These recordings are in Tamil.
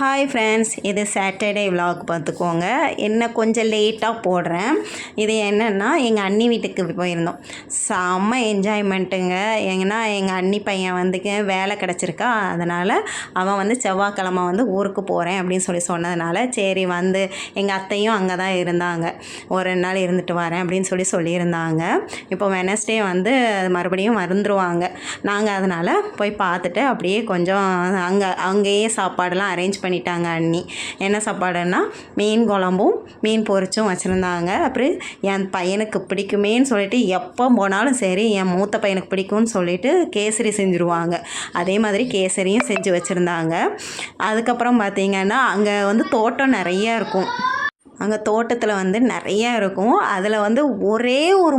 ஹாய் ஃப்ரெண்ட்ஸ், இது சாட்டர்டே விலாக் பார்த்துக்கோங்க. என்ன கொஞ்சம் லேட்டாக போடுறேன். இது என்னென்னா எங்கள் அண்ணி வீட்டுக்கு போயிருந்தோம். செம்ம என்ஜாய்மெண்ட்டுங்க. ஏன்னா எங்கள் அண்ணி பையன் வந்துக்கு வேலை கிடச்சிருக்கா, அதனால் அவன் செவ்வாய்க்கிழமை ஊருக்கு போகிறேன் அப்படின்னு சொன்னதுனால சரி எங்கள் அத்தையும் அங்கே தான் இருந்தாங்க. ஒரு 2 நாள் இருந்துட்டு வரேன் அப்படின்னு சொல்லியிருந்தாங்க. இப்போ வெனஸ்டே மறுபடியும் வந்துருவாங்க. நாங்கள் அதனால் போய் பார்த்துட்டு அப்படியே கொஞ்சம் அங்கேயே சாப்பாடெல்லாம் அரேஞ்ச் பண்ணிட்டாங்க அண்ணி. என்ன சாப்பாடுன்னா மீன் குழம்பும் மீன் பொரிச்சும் வச்சுருந்தாங்க. அப்புறம் என் பையனுக்கு பிடிக்குமேன்னு சொல்லிட்டு எப்போ போனாலும் சரி என் மூத்த பையனுக்கு பிடிக்கும்னு சொல்லிட்டு கேசரி செஞ்சுருவாங்க. அதே மாதிரி கேசரியும் செஞ்சு வச்சுருந்தாங்க. அதுக்கப்புறம் பார்த்திங்கன்னா அங்கே தோட்டம் நிறையா இருக்கும். அங்கே தோட்டத்தில் நிறையா இருக்கும். அதில் ஒரே ஒரு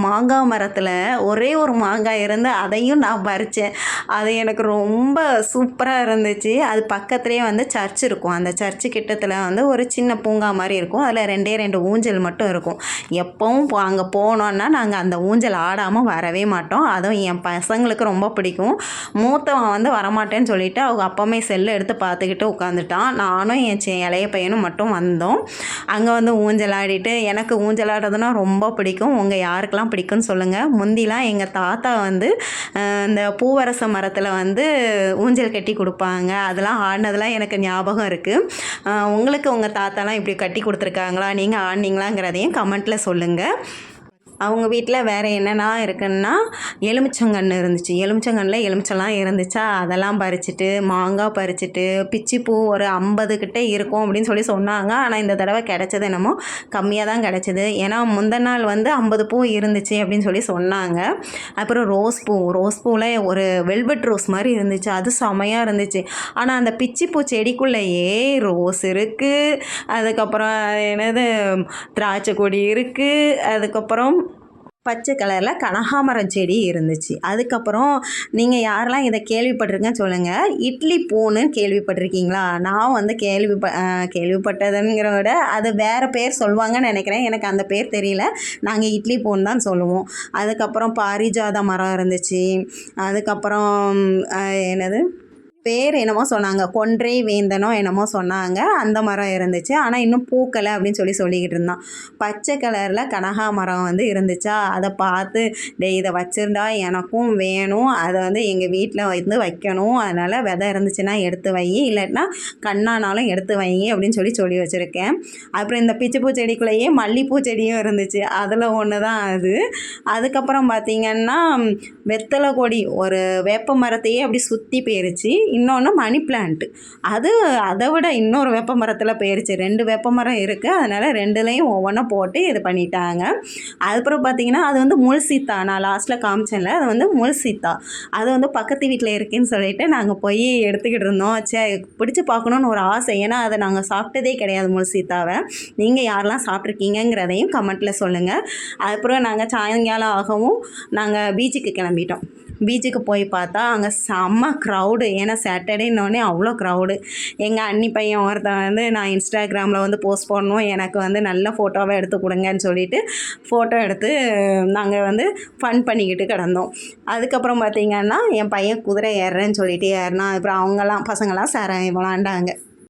மாங்காய் மரத்தில் ஒரே ஒரு மாங்காய் இருந்து அதையும் நான் பறித்தேன். அது எனக்கு ரொம்ப சூப்பராக இருந்துச்சு. அது பக்கத்துலேயே சர்ச் இருக்கும். அந்த சர்ச்சு கிட்டத்தில் ஒரு சின்ன பூங்கா மாதிரி இருக்கும். அதில் 2 ஊஞ்சல் மட்டும் இருக்கும். எப்பவும் அங்கே போனோன்னா நாங்கள் அந்த ஊஞ்சல் ஆடாமல் வரவே மாட்டோம். அதுவும் என் பசங்களுக்கு ரொம்ப பிடிக்கும். மூத்தவன் வரமாட்டேன்னு சொல்லிவிட்டு அவங்க அப்பமே செல்லை எடுத்து பார்த்துக்கிட்டு உட்காந்துட்டான். நானும் என் இளைய பையனும் மட்டும் வந்தோம். அங்கே ஊஞ்சல் ஆடிட்டு, எனக்கு ஊஞ்சல் ஆடுறதுனா ரொம்ப பிடிக்கும். உங்கள் யாருக்கெல்லாம் பிடிக்கும்னு சொல்லுங்கள். முந்திலாம் எங்கள் தாத்தா இந்த பூவரச மரத்தில் ஊஞ்சல் கட்டி கொடுப்பாங்க. அதெல்லாம் ஆடினதெல்லாம் எனக்கு ஞாபகம் இருக்குது. உங்களுக்கு உங்கள் தாத்தாலாம் இப்படி கட்டி கொடுத்துருக்காங்களா, நீங்கள் ஆடினீங்களாங்கிறதையும் கமெண்ட்டில் சொல்லுங்கள். அவங்க வீட்டில் வேறு என்னென்னா இருக்குன்னா எலுமிச்சங்கன்று இருந்துச்சு. எலுமிச்சங்கன்றில் எலுமிச்செல்லாம் இருந்துச்சா, அதெல்லாம் பறிச்சுட்டு மாங்காய் பறிச்சுட்டு பிச்சிப்பூ ஒரு 50 கிட்டே இருக்கும் அப்படின்னு சொன்னாங்க. ஆனால் இந்த தடவை கிடச்சது என்னமோ கம்மியாக தான் கிடச்சிது. ஏன்னா முந்தின நாள் 50 பூ இருந்துச்சு அப்படின்னு சொன்னாங்க. அப்புறம் ரோஸ் பூவில் ஒரு வெல்வெட் ரோஸ் மாதிரி இருந்துச்சு. அது செமையாக இருந்துச்சு. ஆனால் அந்த பிச்சிப்பூ செடிக்குள்ளேயே ரோஸ் இருக்குது, அதுக்கப்புறம் என்னது திராட்சை கொடி இருக்குது, அதுக்கப்புறம் பச்சை கலரில் கனகாமரம் செடி இருந்துச்சு. அதுக்கப்புறம் நீங்கள் யாரெல்லாம் இதை கேள்விப்பட்டிருக்கேன்னு சொல்லுங்கள். இட்லி பூன்னு கேள்விப்பட்டிருக்கீங்களா? நான் கேள்விப்பட்டதுங்கிற விட அது வேறு பேர் சொல்லுவாங்கன்னு நினைக்கிறேன். எனக்கு அந்த பேர் தெரியல. நாங்கள் இட்லி பூன்னு தான் சொல்லுவோம். அதுக்கப்புறம் பாரிஜாத மரம் இருந்துச்சு. அதுக்கப்புறம் என்னது பேர் என்னமோ சொன்னாங்க, கொன்றை வேந்தனோ என்னமோ சொன்னாங்க. அந்த மரம் இருந்துச்சு. ஆனால் இன்னும் பூக்கலை அப்படின்னு சொல்லிக்கிட்டு இருந்தான். பச்சை கலரில் கனகாமரம் இருந்துச்சா, அதை பார்த்து இதை வச்சுருந்தா எனக்கும் வேணும், அதை எங்கள் வீட்டில் வைக்கணும், அதனால் விதை இருந்துச்சுன்னா எடுத்து வை, இல்லாட்டினா கண்ணானாலும் எடுத்து வை அப்படின்னு சொல்லி வச்சுருக்கேன். அப்புறம் இந்த பிச்சிப்பூ செடிக்குள்ளேயே மல்லிப்பூ செடியும் இருந்துச்சு. அதில் ஒன்று தான் அது. அதுக்கப்புறம் பார்த்திங்கன்னா வெத்தலை கொடி ஒரு வேப்ப மரத்தையே அப்படி சுற்றி போயிருச்சு. இன்னொன்று மணி பிளான்ட்டு, அதை விட இன்னொரு வேப்ப மரத்தில் போயிருச்சு. 2 வேப்ப மரம் இருக்குது. அதனால் 2லேயும் ஒவ்வொன்றா போட்டு இது பண்ணிட்டாங்க. அதுக்கப்புறம் பார்த்திங்கன்னா அது முள் சீத்தா, நான் லாஸ்ட்டில் காமிச்சேன்ல, அது முள் சீத்தா. அது பக்கத்து வீட்டில் இருக்குதுன்னு சொல்லிட்டு நாங்கள் போய் எடுத்துக்கிட்டு இருந்தோம். பிடிச்சி பார்க்கணுன்னு ஒரு ஆசை. ஏன்னா அதை நாங்கள் சாப்பிட்டதே கிடையாது முள் சீத்தாவை. நீங்கள் யாரெல்லாம் சாப்பிட்ருக்கீங்கிறதையும் கமெண்ட்டில் சொல்லுங்கள். அதுக்கப்புறம் நாங்கள் சாயங்காலம் ஆகவும் நாங்கள் பீச்சுக்கு கிளம்பிட்டோம். பீச்சுக்கு போய் பார்த்தா அங்கே செம்ம க்ரௌடு. ஏன்னா சாட்டர்டேன்னொடனே அவ்வளோ க்ரௌடு. எங்கள் அண்ணி பையன் ஒருத்தன் நான் இன்ஸ்டாகிராமில் போஸ்ட் பண்ணணும், எனக்கு நல்ல ஃபோட்டோவை எடுத்து கொடுங்கன்னு சொல்லிட்டு ஃபோட்டோ எடுத்து நாங்கள் ஃபன் பண்ணிக்கிட்டு கிடந்தோம். அதுக்கப்புறம் பார்த்திங்கன்னா என் பையன் குதிரை ஏறுறேன்னு சொல்லிட்டு ஏறினா. அப்புறம் பசங்களாம் விளாண்டாங்க.